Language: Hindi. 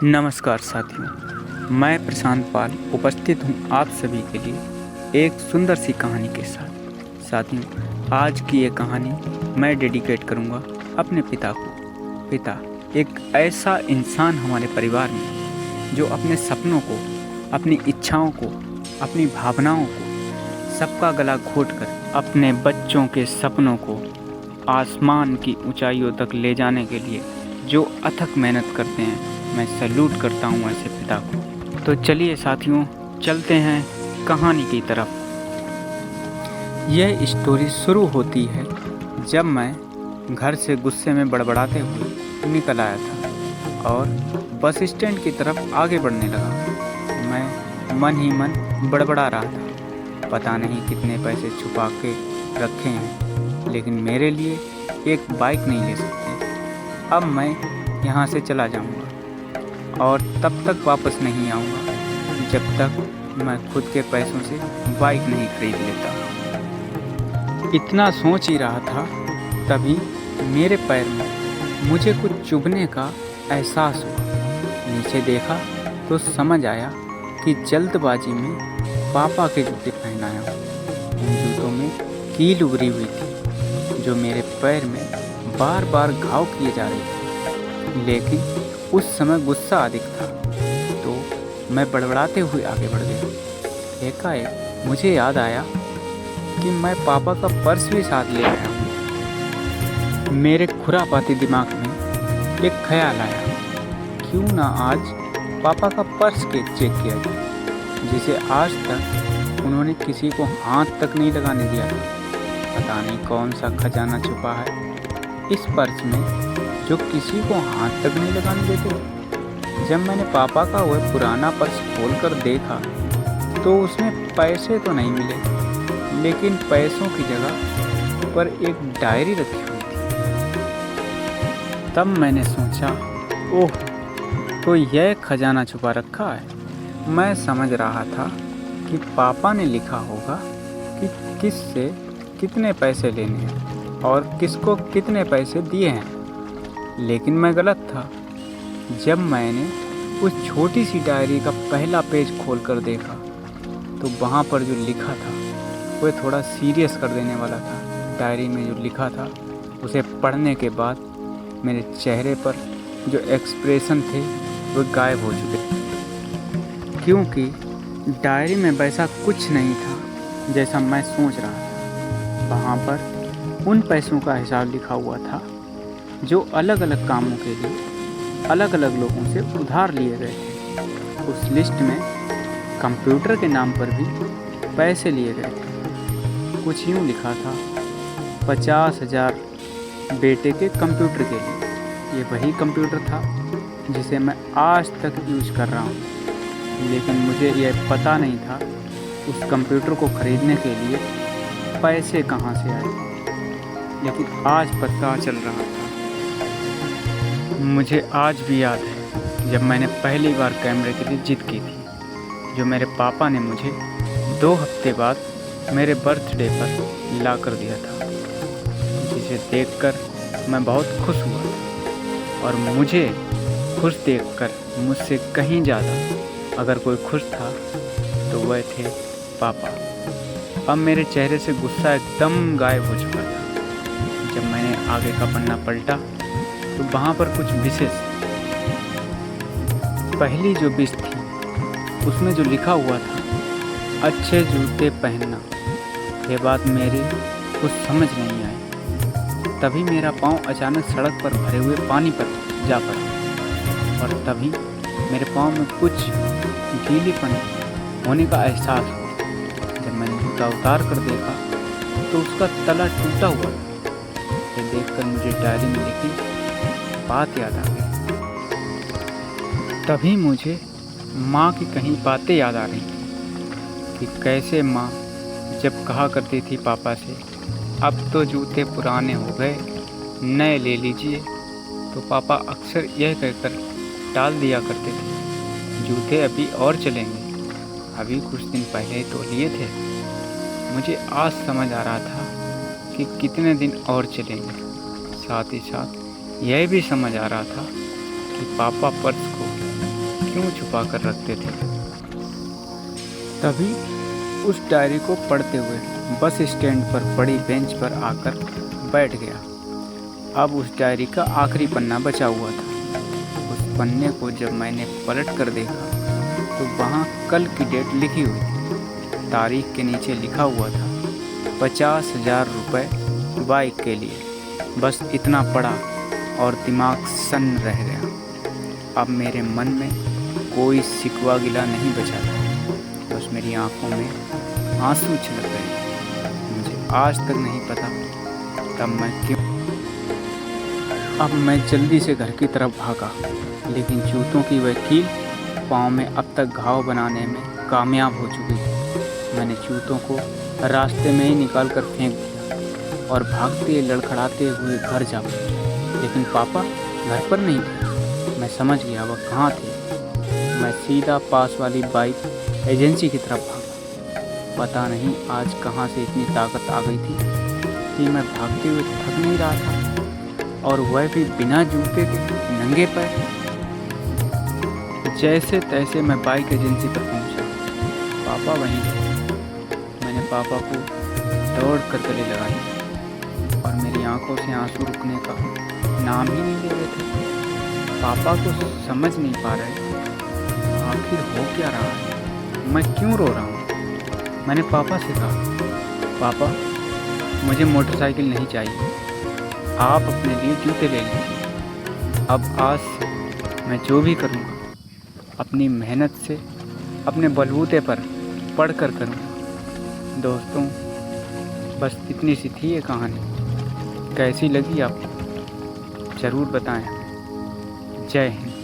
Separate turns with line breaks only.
नमस्कार साथियों, मैं प्रशांत पाल उपस्थित हूँ आप सभी के लिए एक सुंदर सी कहानी के साथ। साथियों, आज की ये कहानी मैं डेडिकेट करूँगा अपने पिता को। पिता एक ऐसा इंसान हमारे परिवार में जो अपने सपनों को, अपनी इच्छाओं को, अपनी भावनाओं को सबका गला घोंटकर अपने बच्चों के सपनों को आसमान की ऊंचाइयों तक ले जाने के लिए जो अथक मेहनत करते हैं, मैं सैल्यूट करता हूँ ऐसे पिता को। तो चलिए साथियों, चलते हैं कहानी की तरफ। यह स्टोरी शुरू होती है जब मैं घर से गुस्से में बड़बड़ाते हुए निकल आया था और बस स्टैंड की तरफ आगे बढ़ने लगा। मैं मन ही मन बड़बड़ा रहा था, पता नहीं कितने पैसे छुपा के रखे हैं, लेकिन मेरे लिए एक बाइक नहीं ले सकते। अब मैं यहाँ से चला जाऊँगा और तब तक वापस नहीं आऊँगा जब तक मैं खुद के पैसों से बाइक नहीं खरीद लेता। इतना सोच ही रहा था, तभी मेरे पैर में मुझे कुछ चुभने का एहसास हुआ। नीचे देखा तो समझ आया कि जल्दबाजी में पापा के जूते पहनाया हूँ। उन जूतों में कील उभरी हुई थी जो मेरे पैर में बार बार घाव किए जा रही थी, लेकिन उस समय गुस्सा अधिक था तो मैं बड़बड़ाते हुए आगे बढ़ गया। एकाएक मुझे याद आया कि मैं पापा का पर्स भी साथ ले आया हूँ। मेरे खुरापाती दिमाग में एक ख्याल आया, क्यों ना आज पापा का पर्स चेक किया जाए, जिसे आज तक उन्होंने किसी को हाथ तक नहीं लगाने दिया था। पता नहीं कौन सा खजाना छुपा है इस पर्स में जो किसी को हाथ तक नहीं लगाने देते। जब मैंने पापा का वह पुराना पर्स खोलकर देखा तो उसमें पैसे तो नहीं मिले, लेकिन पैसों की जगह पर एक डायरी रखी हुई थी। तब मैंने सोचा, ओह, तो यह खजाना छुपा रखा है। मैं समझ रहा था कि पापा ने लिखा होगा कि किस से कितने पैसे लेने हैं और किसको कितने पैसे दिए हैं, लेकिन मैं गलत था। जब मैंने उस छोटी सी डायरी का पहला पेज खोलकर देखा तो वहाँ पर जो लिखा था वह थोड़ा सीरियस कर देने वाला था। डायरी में जो लिखा था उसे पढ़ने के बाद मेरे चेहरे पर जो एक्सप्रेशन थे वो गायब हो चुके थे, क्योंकि डायरी में वैसा कुछ नहीं था जैसा मैं सोच रहा था। वहाँ पर उन पैसों का हिसाब लिखा हुआ था जो अलग अलग कामों के लिए अलग अलग लोगों से उधार लिए गए थे। उस लिस्ट में कंप्यूटर के नाम पर भी पैसे लिए गए थे। कुछ यूँ लिखा था, 50,000 बेटे के कंप्यूटर के लिए। ये वही कंप्यूटर था जिसे मैं आज तक यूज कर रहा हूँ, लेकिन मुझे यह पता नहीं था उस कंप्यूटर को ख़रीदने के लिए पैसे कहाँ से आए, लेकिन आज पता चल रहा था। मुझे आज भी याद है जब मैंने पहली बार कैमरे के लिए जिद की थी, जो मेरे पापा ने मुझे 2 हफ्ते बाद मेरे बर्थडे पर ला कर दिया था, जिसे देखकर मैं बहुत खुश हुआ। और मुझे खुश देखकर मुझसे कहीं ज़्यादा अगर कोई खुश था तो वह थे पापा। अब मेरे चेहरे से गुस्सा एकदम गायब हो चुका था। जब मैंने आगे का पन्ना पलटा तो वहाँ पर कुछ विशेष, पहली जो विश थी उसमें जो लिखा हुआ था, अच्छे जूते पहनना। ये बात मेरी कुछ समझ नहीं आई। तभी मेरा पाँव अचानक सड़क पर भरे हुए पानी पर जा पड़ा और तभी मेरे पाँव में कुछ गीलीपन होने का एहसास हुआ। जब मैंने जूता उतार कर देखा तो उसका तला टूटा हुआ था। ये देखकर मुझे डायरी में लिखी बात याद आ गई। तभी मुझे माँ की कहीं बातें याद आ रही थी कि कैसे माँ जब कहा करती थी पापा से, अब तो जूते पुराने हो गए, नए ले लीजिए, तो पापा अक्सर यह कहकर टाल दिया करते थे, जूते अभी और चलेंगे, अभी कुछ दिन पहले तो लिए थे। मुझे आज समझ आ रहा था कि कितने दिन और चलेंगे। साथ ही साथ यह भी समझ आ रहा था कि पापा पर्स को क्यों छुपा कर रखते थे। तभी उस डायरी को पढ़ते हुए बस स्टैंड पर पड़ी बेंच पर आकर बैठ गया। अब उस डायरी का आखिरी पन्ना बचा हुआ था। उस पन्ने को जब मैंने पलट कर देखा तो वहाँ कल की डेट लिखी हुई थी। तारीख के नीचे लिखा हुआ था 50,000 रुपये बाइक के लिए। बस इतना पढ़ा और दिमाग सन्न रह गया। अब मेरे मन में कोई शिकवा गिला नहीं बचा था, बस मेरी आंखों में आंसू छलक गए। मुझे आज तक नहीं पता तब मैं क्यों। अब मैं जल्दी से घर की तरफ भागा, लेकिन जूतों की वह कील पाँव में अब तक घाव बनाने में कामयाब हो चुकी थी। मैंने जूतों को रास्ते में ही निकाल कर फेंक दिया और भागते लड़खड़ाते हुए घर जा पहुंचा। लेकिन पापा घर पर नहीं थे। मैं समझ गया वह कहाँ थे। मैं सीधा पास वाली बाइक एजेंसी की तरफ भागा। पता नहीं आज कहाँ से इतनी ताकत आ गई थी कि मैं भागते हुए थक नहीं रहा था, और वह भी बिना जूते के, नंगे पैर। जैसे तैसे मैं बाइक एजेंसी पर पहुंचा। पापा वहीं थे। मैंने पापा को दौड़ कर गले लगाई और मेरी आंखों से आंसू रुकने का नाम ही नहीं ले रहे थे। पापा को समझ नहीं पा रहे आखिर हो क्या रहा है, मैं क्यों रो रहा हूँ। मैंने पापा से कहा, पापा मुझे मोटरसाइकिल नहीं चाहिए, आप अपने लिए जूते ले लीजिए। अब आज से मैं जो भी करूँगा अपनी मेहनत से, अपने बलबूते पर पढ़ कर करूँगा। दोस्तों, बस इतनी सी थी ये कहानी। कैसी लगी आपको ज़रूर बताएं। जय हिंद।